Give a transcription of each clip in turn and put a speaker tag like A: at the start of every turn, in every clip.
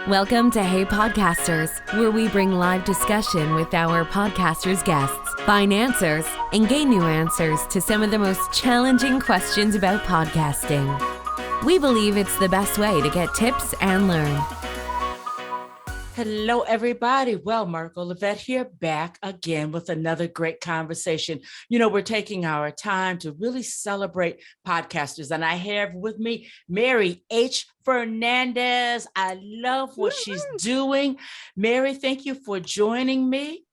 A: Welcome to Hey Podcasters, where we bring live discussion with our podcasters' guests, find answers, and gain new answers to some of the most challenging questions about podcasting. We believe it's the best way to get tips and learn.
B: Hello, everybody. Well, Margo Lovett here, back again with another great conversation. You know, we're taking our time to really celebrate podcasters, and I have with me Mary H. Fernandez. I love what she's doing. Mary, thank you for joining me.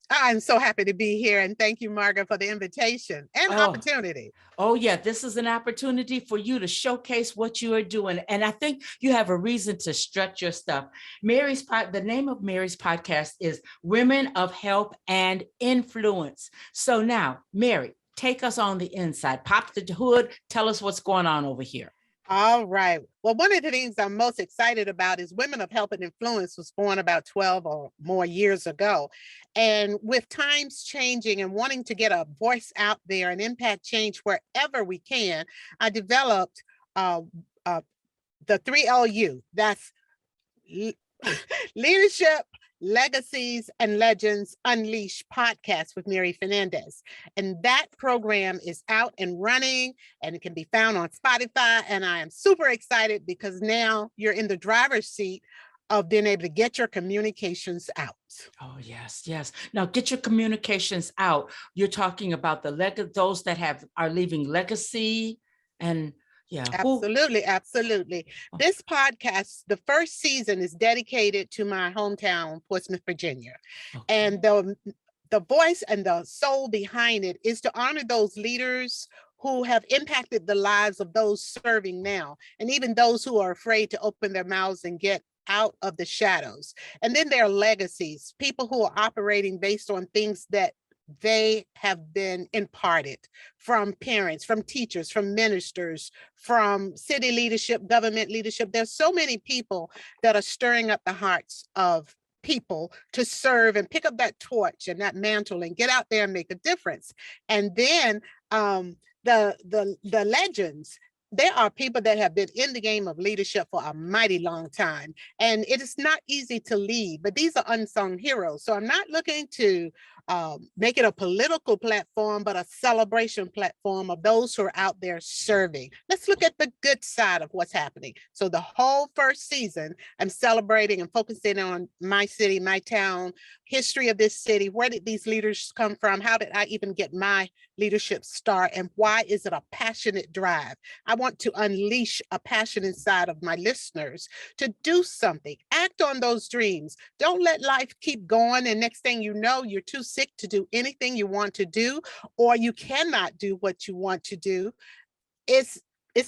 C: I'm so happy to be here, and thank you, Margo, for the invitation and opportunity.
B: Oh, yeah, this is an opportunity for you to showcase what you are doing, and I think you have a reason to stretch your stuff. The name of Mary's podcast is Women of Help and Influence. So now, Mary, take us on the inside. Pop the hood. Tell us what's going on over here.
C: All right. Well, one of the things I'm most excited about is Women of Help and Influence was born about 12 or more years ago. And with times changing and wanting to get a voice out there and impact change wherever we can, I developed the 3LU. That's Leadership, Legacies and Legends Unleash Podcast with Mary Fernandez. And that program is out and running, and it can be found on Spotify. And I am super excited because now you're in the driver's seat of being able to get your communications out.
B: Oh, yes, yes. Now get your communications out. You're talking about those that are leaving legacy and yeah.
C: Absolutely. This podcast, the first season is dedicated to my hometown, Portsmouth, Virginia. Okay. And the voice and the soul behind it is to honor those leaders who have impacted the lives of those serving now, and even those who are afraid to open their mouths and get out of the shadows. And then there are legacies, people who are operating based on things that they have been imparted from parents, from teachers, from ministers, from city leadership, government leadership. There's so many people that are stirring up the hearts of people to serve and pick up that torch and that mantle and get out there and make a difference. And then the legends. There are people that have been in the game of leadership for a mighty long time, and it is not easy to lead, but these are unsung heroes. So I'm not looking to make it a political platform, but a celebration platform of those who are out there serving. Let's look at the good side of what's happening. So the whole first season, I'm celebrating and focusing on my city, my town, history of this city. Where did these leaders come from? How did I even get my leadership start? And why is it a passionate drive? I want to unleash a passion inside of my listeners to do something, act on those dreams. Don't let life keep going. And next thing you know, you're too sick to do anything you want to do, or you cannot do what you want to do. It's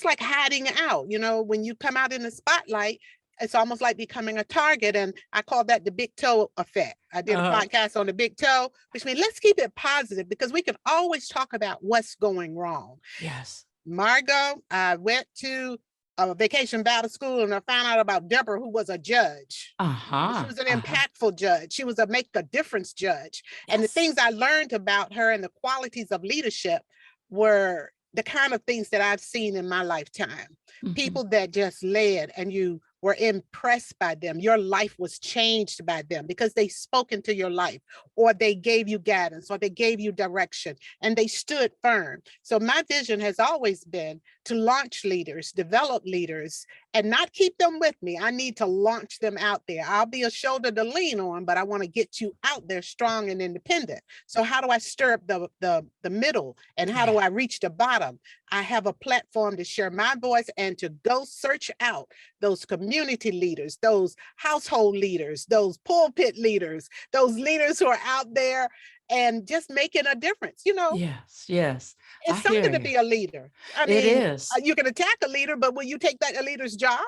C: like hiding out. You know, when you come out in the spotlight, it's almost like becoming a target. And I call that the big toe effect. I did a podcast on the big toe, which means let's keep it positive, because we can always talk about what's going wrong.
B: Yes.
C: Margo, I went to a vacation Bible school and I found out about Deborah, who was a judge. She was an impactful judge. She was a make a difference judge. Yes. And the things I learned about her and the qualities of leadership were the kind of things that I've seen in my lifetime. Mm-hmm. People that just led and you were impressed by them. Your life was changed by them because they spoke into your life, or they gave you guidance, or they gave you direction, and they stood firm. So my vision has always been to launch leaders, develop leaders, and not keep them with me. I need to launch them out there. I'll be a shoulder to lean on, but I want to get you out there strong and independent. So how do I stir up the middle, and how do I reach the bottom? I have a platform to share my voice and to go search out those community leaders, those household leaders, those pulpit leaders, those leaders who are out there and just making a difference, you know?
B: Yes.
C: It's something to be a leader. I mean,
B: it is.
C: You can attack a leader, but will you take that a leader's job?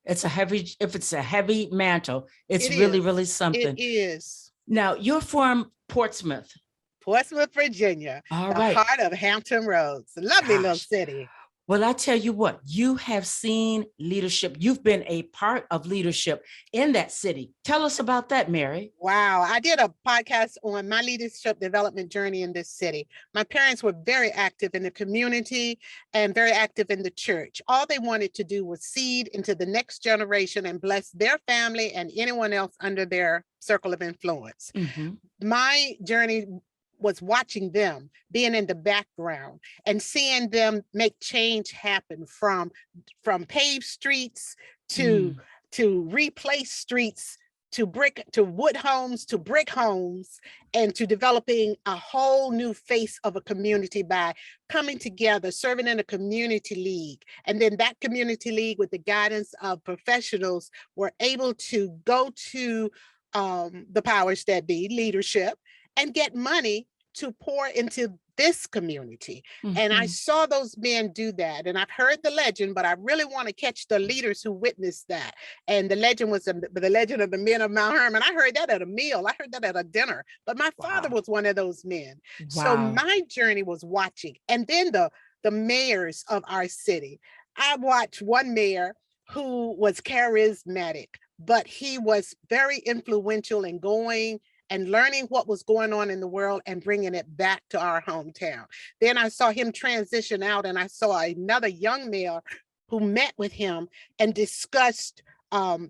B: If it's a heavy mantle, it's really something.
C: It is.
B: Now, you're from Portsmouth,
C: Virginia.
B: All
C: the
B: right.
C: heart of Hampton Roads. Lovely little city.
B: Well, I tell you what, you have seen leadership. You've been a part of leadership in that city. Tell us about that, Mary.
C: Wow. I did a podcast on my leadership development journey in this city. My parents were very active in the community and very active in the church. All they wanted to do was seed into the next generation and bless their family and anyone else under their circle of influence.
B: Mm-hmm.
C: My journey was watching them, being in the background and seeing them make change happen from paved streets to replace streets, to wood homes, to brick homes, and to developing a whole new face of a community by coming together, serving in a community league. And then that community league, with the guidance of professionals, were able to go to the powers that be, leadership, and get money to pour into this community.
B: Mm-hmm.
C: And I saw those men do that. And I've heard the legend, but I really want to catch the leaders who witnessed that. And the legend was the legend of the men of Mount Hermon. I heard that at a meal. I heard that at a dinner. But my father was one of those men.
B: Wow.
C: So my journey was watching. And then the mayors of our city. I watched one mayor who was charismatic, but he was very influential in going and learning what was going on in the world and bringing it back to our hometown. Then I saw him transition out, and I saw another young mayor who met with him and discussed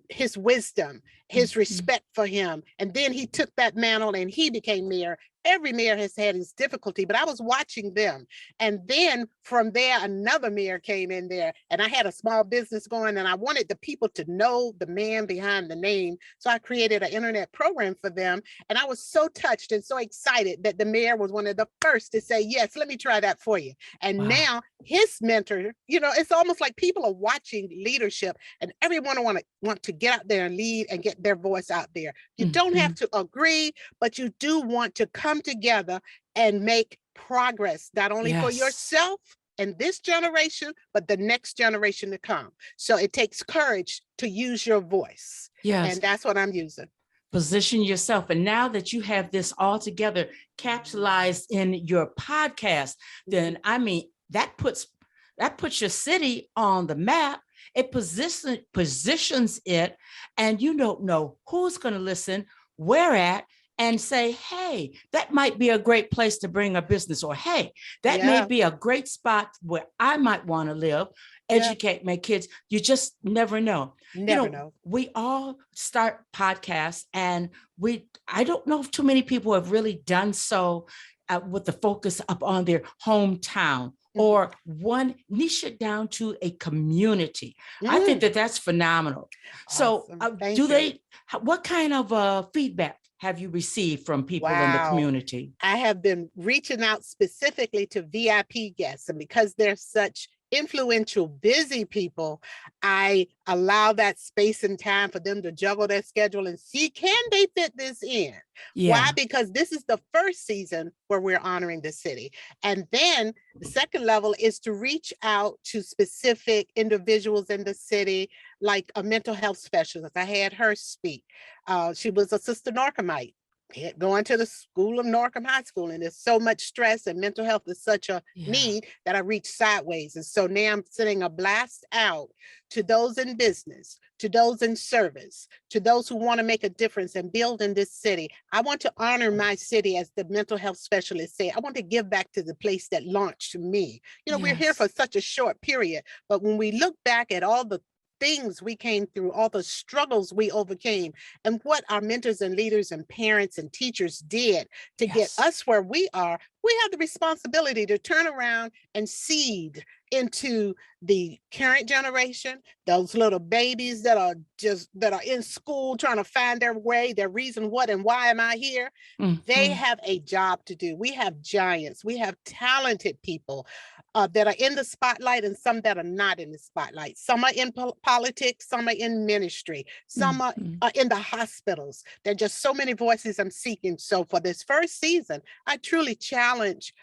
C: his wisdom, his respect for him. And then he took that mantle and he became mayor. Every mayor has had his difficulty, but I was watching them. And then from there, another mayor came in there, and I had a small business going, and I wanted the people to know the man behind the name. So I created an internet program for them. And I was so touched and so excited that the mayor was one of the first to say, yes, let me try that for you. And now his mentor, it's almost like people are watching leadership, and everyone want to get out there and lead and get their voice out there. You don't have to agree, but you do want to come together and make progress, not only for yourself and this generation, but the next generation to come. So it takes courage to use your voice. Yes. And that's what I'm using.
B: Position yourself. And now that you have this all together, capsulized in your podcast, then that puts your city on the map. It positions it, and you don't know who's going to listen, where at, and say, hey, that might be a great place to bring a business, or hey, that may be a great spot where I might want to live, educate my kids. You just never know.
C: Never know.
B: We all start podcasts, and I don't know if too many people have really done so with the focus up on their hometown, or one niche it down to a community. I think that's phenomenal. Awesome. So what kind of feedback have you received from people in the community?
C: I have been reaching out specifically to VIP guests, and because they're such influential, busy people, I allow that space and time for them to juggle their schedule and see, can they fit this in? Why? Because this is the first season where we're honoring the city. And then the second level is to reach out to specific individuals in the city, like a mental health specialist. I had her speak. She was a sister Narcomite, going to the school of Norcom High School, and there's so much stress, and mental health is such a need that I reach sideways. And so now I'm sending a blast out to those in business, to those in service, to those who want to make a difference and build in this city. I want to honor my city, as the mental health specialist said. I want to give back to the place that launched me. We're here for such a short period, but when we look back at all the things we came through, all the struggles we overcame, and what our mentors and leaders and parents and teachers did to get us where we are, we have the responsibility to turn around and seed into the current generation, those little babies that are in school trying to find their way, their reason, what and why am I here? They have a job to do. We have giants. We have talented people that are in the spotlight, and some that are not in the spotlight. Some are in politics, some are in ministry, some are in the hospitals. There are just so many voices I'm seeking. So for this first season, I truly challenge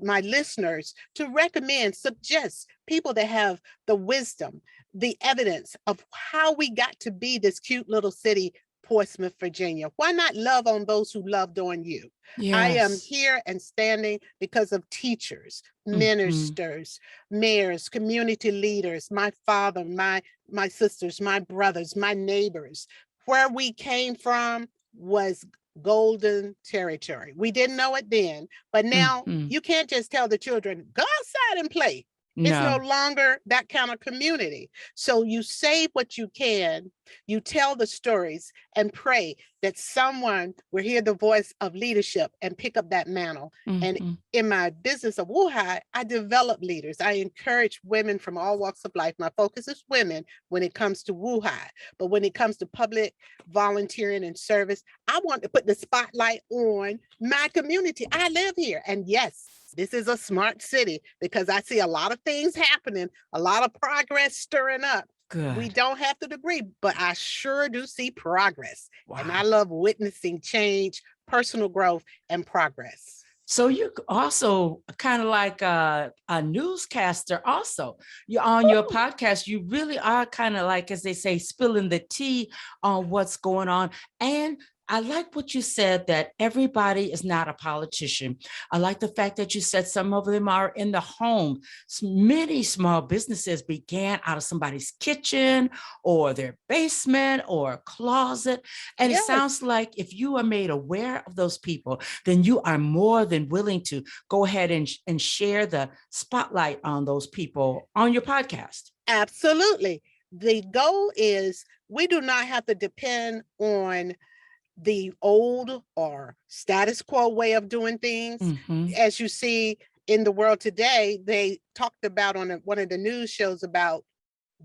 C: my listeners to recommend, suggest people that have the wisdom, the evidence of how we got to be this cute little city Portsmouth, Virginia. Why not love on those who loved on you?
B: Yes.
C: I am here and standing because of teachers, ministers, mayors, community leaders, my father, my sisters, my brothers, my neighbors. Where we came from was golden territory. We didn't know it then, but now you can't just tell the children, go outside and play. It's no longer that kind of community. So you save what you can, you tell the stories and pray that someone will hear the voice of leadership and pick up that mantle. And in my business of WOHI, I develop leaders. I encourage women from all walks of life. My focus is women when it comes to WOHI. But when it comes to public volunteering and service, I want to put the spotlight on my community. I live here. And yes, this is a smart city because I see a lot of things happening, a lot of progress stirring up.
B: Good.
C: We don't have to agree, but I sure do see progress. Wow. And I love witnessing change, personal growth, and progress.
B: So you're also kind of like a newscaster also. You're on your podcast. You really are kind of like, as they say, spilling the tea on what's going on. And I like what you said, that everybody is not a politician. I like the fact that you said some of them are in the home. Many small businesses began out of somebody's kitchen or their basement or a closet. And It sounds like if you are made aware of those people, then you are more than willing to go ahead and share the spotlight on those people on your podcast.
C: Absolutely. The goal is we do not have to depend on the old or status quo way of doing things. As you see in the world today, they talked about on one of the news shows about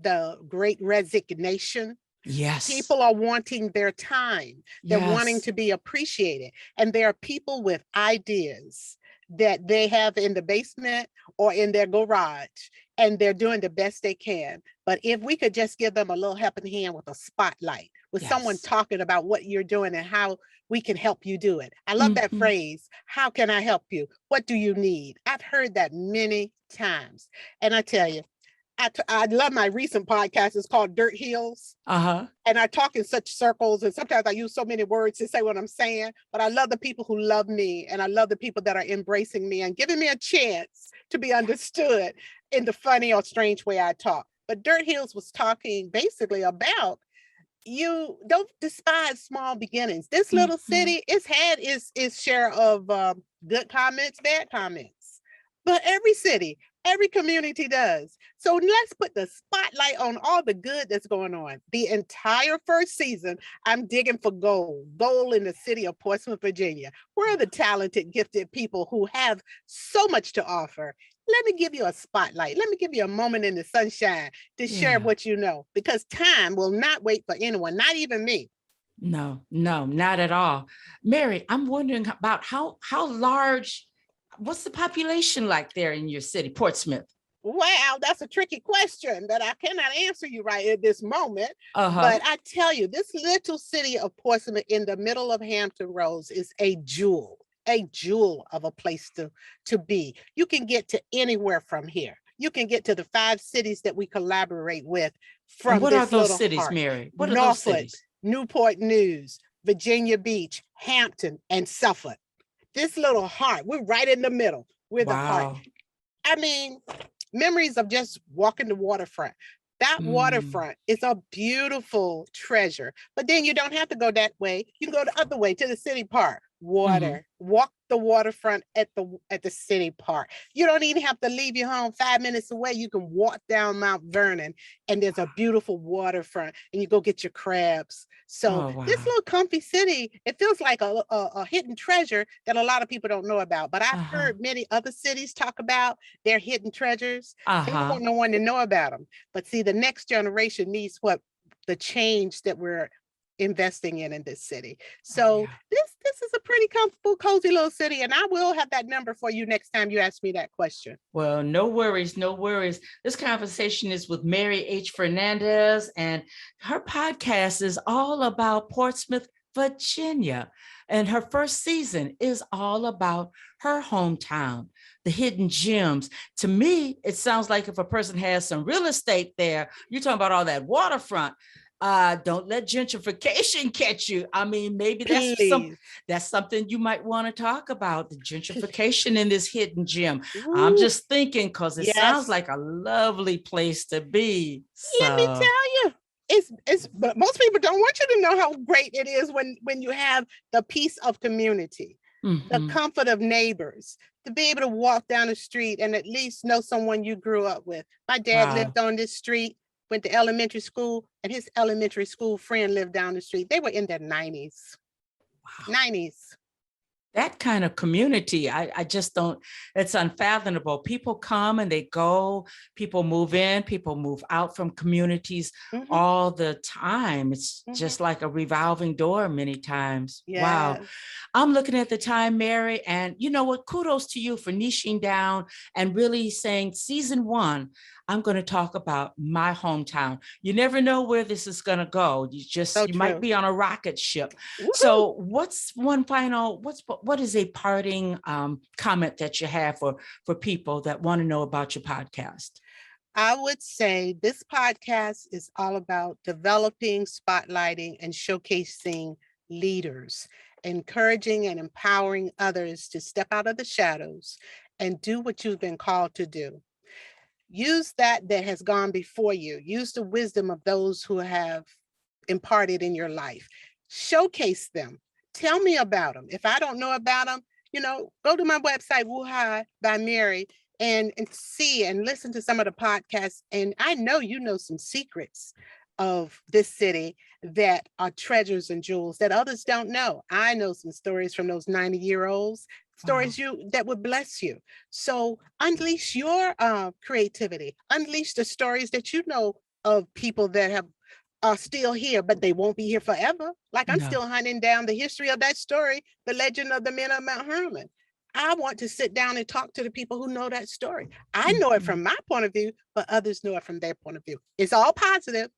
C: the Great Resignation.
B: Yes.
C: People are wanting their time. They're wanting to be appreciated. And there are people with ideas that they have in the basement or in their garage, and they're doing the best they can. But if we could just give them a little helping hand with a spotlight, with someone talking about what you're doing and how we can help you do it. I love that phrase. How can I help you? What do you need? I've heard that many times. And I tell you, I love my recent podcast. It's called Dirt Heels. And I talk in such circles, and sometimes I use so many words to say what I'm saying, but I love the people who love me, and I love the people that are embracing me and giving me a chance to be understood in the funny or strange way I talk. But Dirt Heels was talking basically about, you don't despise small beginnings. This little city, it's had its share of good comments, bad comments, but every city, every community does. So let's put the spotlight on all the good that's going on. The entire first season, I'm digging for gold in the city of Portsmouth, Virginia. Where are the talented, gifted people who have so much to offer? Let me give you a spotlight. Let me give you a moment in the sunshine to share what you know, because time will not wait for anyone, not even me.
B: No, not at all. Mary, I'm wondering about how large, what's the population like there in your city, Portsmouth?
C: Wow, that's a tricky question that I cannot answer you right at this moment. But I tell you, this little city of Portsmouth in the middle of Hampton Roads is a jewel of a place to be. You can get to anywhere from here. You can get to the 5 cities that we collaborate with from
B: and what
C: this
B: are those
C: little
B: cities,
C: heart.
B: Mary? What
C: Norfolk,
B: are those cities?
C: Newport News, Virginia Beach, Hampton, and Suffolk. This little heart, we're right in the middle. We're the heart. I mean, memories of just walking the waterfront. That waterfront is a beautiful treasure. But then you don't have to go that way. You can go the other way to the city park. Water. Walk the waterfront at the city park. You don't even have to leave your home 5 minutes away. You can walk down Mount Vernon and there's a beautiful waterfront, and you go get your crabs. So this little comfy city, it feels like a hidden treasure that a lot of people don't know about. But I've heard many other cities talk about their hidden treasures. They don't want no one to know about them. But see, the next generation needs the change that we're investing in this city. So this is a pretty comfortable, cozy little city, and I will have that number for you next time you ask me that question.
B: Well, no worries. This conversation is with Mary H. Fernandez, and her podcast is all about Portsmouth, Virginia. And her first season is all about her hometown, the hidden gems. To me, it sounds like if a person has some real estate there, you're talking about all that waterfront. Don't let gentrification catch you. I mean, maybe that's something you might want to talk about, the gentrification in this hidden gem.
C: Ooh.
B: I'm just thinking because it sounds like a lovely place to be.
C: Let me tell you. But most people don't want you to know how great it is when you have the peace of community, the comfort of neighbors, to be able to walk down the street and at least know someone you grew up with. My dad lived on this street, went to elementary school, and his elementary school friend lived down the street. They were in their 90s. Wow. 90s.
B: That kind of community, I just don't, it's unfathomable. People come and they go, people move in, people move out from communities all the time. It's just like a revolving door many times. Yes. Wow. I'm looking at the time, Mary, and you know what? Kudos to you for niching down and really saying season 1, I'm going to talk about my hometown. You never know where this is going to go. You might be on a rocket ship. Woo-hoo. So what is a parting comment that you have for people that want to know about your podcast?
C: I would say this podcast is all about developing, spotlighting, and showcasing leaders, encouraging and empowering others to step out of the shadows and do what you've been called to do. Use that has gone before you. Use the wisdom of those who have imparted in your life. Showcase them. Tell me about them. If I don't know about them, go to my website, WOHI by Mary, and see and listen to some of the podcasts. And I know you know some secrets of this city that are treasures and jewels that others don't know. I know some stories from those 90-year-olds. Stories that would bless you. So unleash your creativity. Unleash the stories that you know of people that are still here, but they won't be here forever. Like I'm still hunting down the history of that story, the legend of the men of Mount Hermon. I want to sit down and talk to the people who know that story. I know it from my point of view, but others know it from their point of view. It's all positive.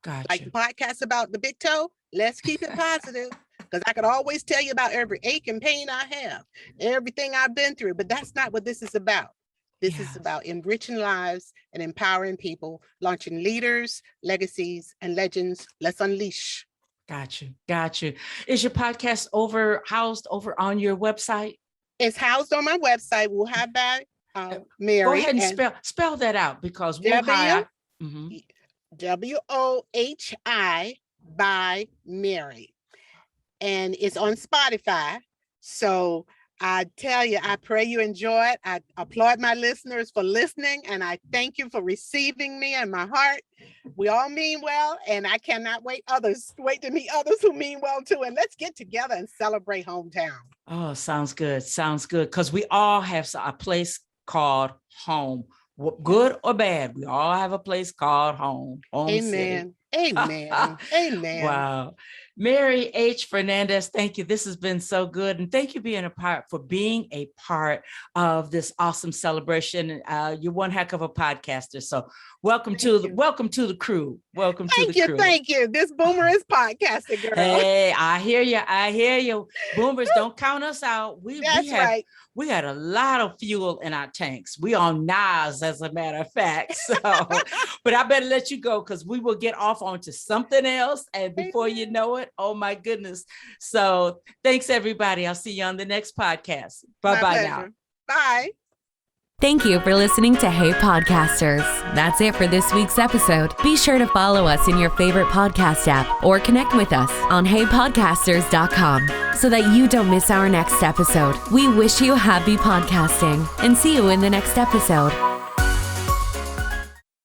C: Gotcha. Like the podcast about the big toe, let's keep it positive. Because I could always tell you about every ache and pain I have, everything I've been through, but that's not what this is about. This is about enriching lives and empowering people, launching leaders, legacies, and legends. Let's unleash.
B: Got you. Is your podcast housed over on your website?
C: It's housed on my website. WOHI by Mary.
B: Go ahead and spell that out because WOHI.
C: WOHI by Mary. And it's on Spotify. So I tell you, I pray you enjoy it. I applaud my listeners for listening, and I thank you for receiving me in my heart. We all mean well, and I cannot wait to meet others who mean well too. And let's get together and celebrate hometown.
B: Oh, sounds good. Because we all have a place called home. Good or bad, we all have a place called home.
C: Amen.
B: City.
C: Amen. Amen.
B: Wow. Mary H. Fernandez, thank you. This has been so good. And thank you for being a part of this awesome celebration. You're one heck of a podcaster. So welcome to the crew. Thank you. This boomer is podcasting, girl. Hey, I hear you. Boomers, don't count us out.
C: That's right.
B: We had a lot of fuel in our tanks. We on Nas, as a matter of fact. So, but I better let you go because we will get off onto something else. And before you know it, oh my goodness. So thanks, everybody. I'll see you on the next podcast. Bye-bye now.
C: Bye.
A: Thank you for listening to Hey Podcasters. That's it for this week's episode. Be sure to follow us in your favorite podcast app or connect with us on heypodcasters.com so that you don't miss our next episode. We wish you happy podcasting and see you in the next episode.